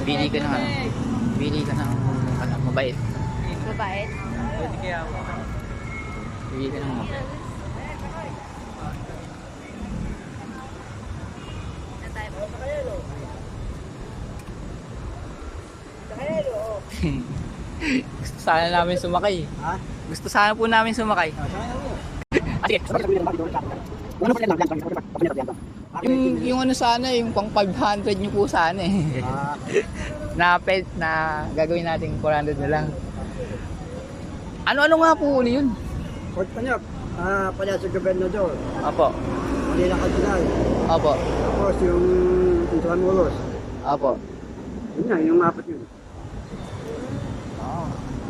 Pili ka ng ano. Pili ka ng ano, mabait. Mabait. Pwede kaya mo. Pili ka ng mabait. Na tayo. Gusto sana namin sumakay. Ha? Gusto sana po namin sumakay. Ah, sige. Yung ano sana, yung pang 500 nyo po sana eh. Na gagawin natin 400 na lang. Ano-ano nga po ulit yun? Fort Panyap, pala sa gobernador, Apo. Manila Cardinal, Apo. tapos yung Intramuros. Apo. Yun na, yung apat yun.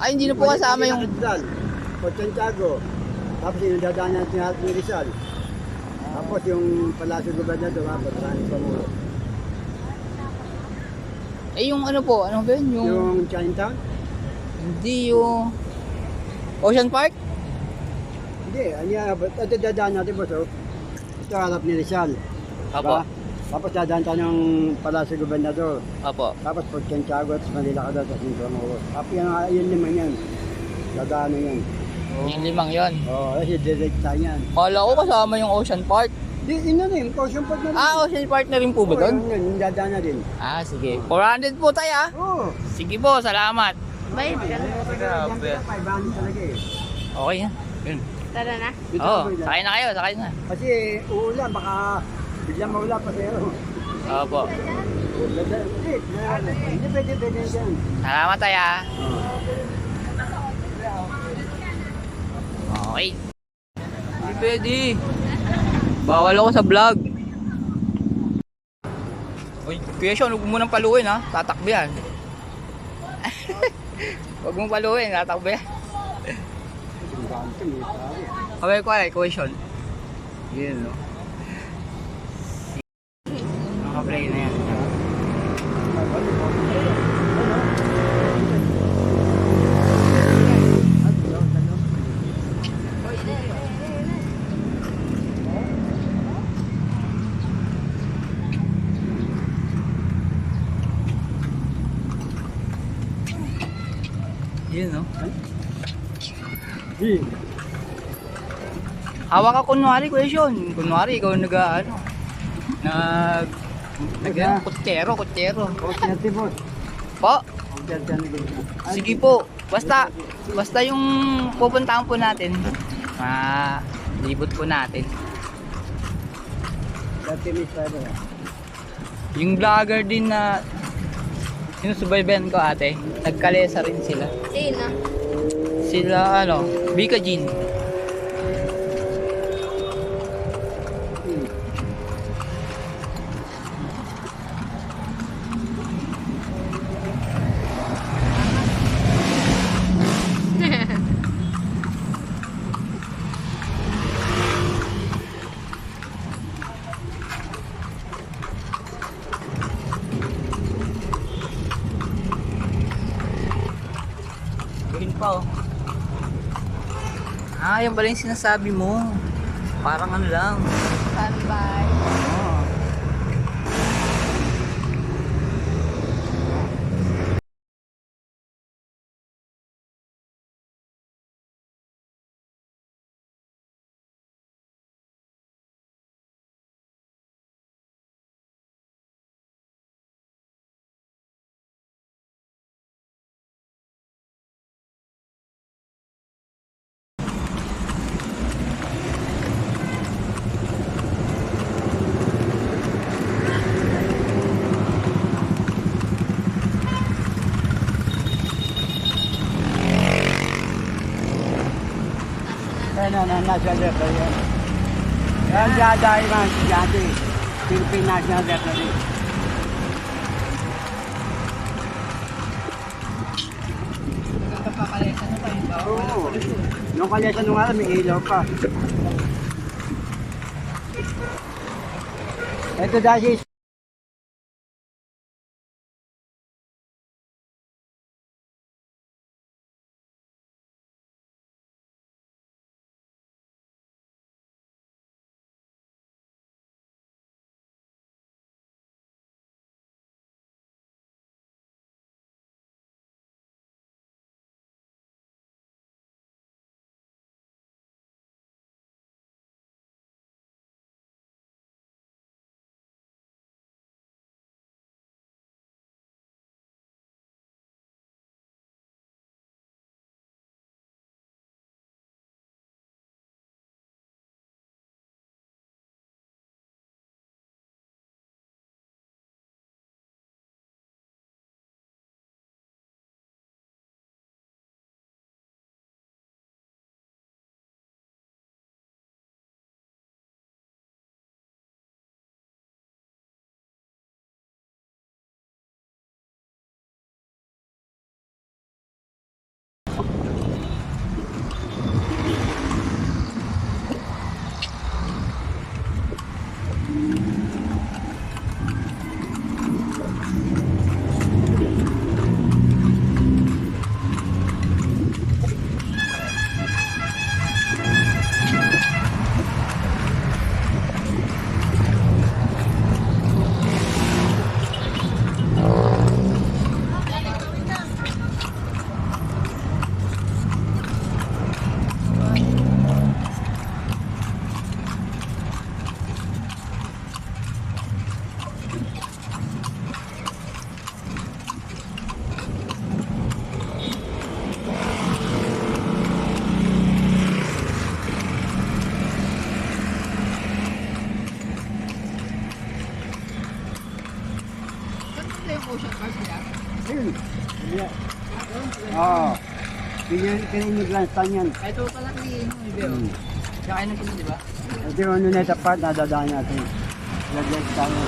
Ay, hindi na po kasama yung... Cardinal, Fort Santiago, tapos yung dadaan natin ni Rizal. Tapos yung Palasyo Gobernador, apat, Intramuros. Eh, yung ano po, ano ba yun? Yung Chinatown? Hindi yung... Ocean Park? Hindi, ito dadaan natin po, so. Ito harap ni Rizal. Apo. Diba? Tapos dadaan tayo ng Palasyo Gobernador. Apo. Tapos Fort Santiago at Manila ka daw sa Intramuros. Tapos yun naman yan. Dadaanan yan. Yung limang yon. Oo, kasi direct tayo yan. Kala ko kasama yung Ocean Park. Di, yun na rin, Ocean Park na rin. Ocean Park na rin po ba doon? Yun, dadaan na din. Sige. 400 po tayo ah. Oo. Sige po, salamat. Bayad ka. Grabe. 500 talaga eh. Okay na. Yun. Tara na. Oo, sakay na kayo, sakay na. Kasi uulan, baka biglang mawala pa pero. Opo. Hindi pwede yan. Salamat tayo ah. Okay. Hindi pwede. Bawal ako sa vlog. Uy, Kuya Sean, huwag mo nang paluin ha. Tatakbo yan. Huwag mong paluin, tatakbo yan. Okay, Kuya Sean. Yun, no? Naka-play na yan. Yun, no? Hawak ka kunwari, Kuya Sean. Kunwari, ikaw kutsero. Okay, boss. Po, Okay, boss. sige po. Basta yung pupuntahan po natin, libot po natin. 30 minutes tayo. Yung vlogger din na sinusubaybayan ko ate, nagkalesa rin sila. Sino? Sila Bika Jean. Yun pa oh. Yan pala yung sinasabi mo. Parang ano lang. Bye-bye. National Referee yan. Yan dadahin mga estudyante. Philippine National Referee. Oo. Nung kalesa nung alam, may ilaw pa. Ito dahil Ocean Park sila? Ayun. Yeah. Oo. Pinimiglansan yan. Ito pala ni Ibeo. Kakain ko di ba? Ito yung ano na sa part na dadaan natin. Lagyan tayo.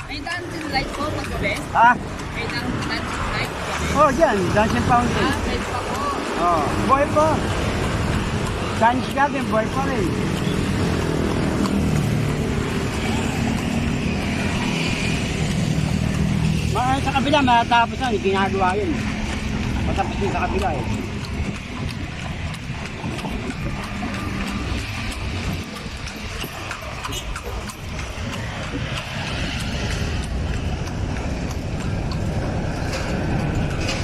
May dancing light po paggabi? Ha? May dancing light paggabi? Oh, dyan. Dancing fountain. May pa po. Oh, boy po. Chinese garden, boy po rin. Sa kabila, matapos na, ginagawa yun. Matapos din sa kabila eh.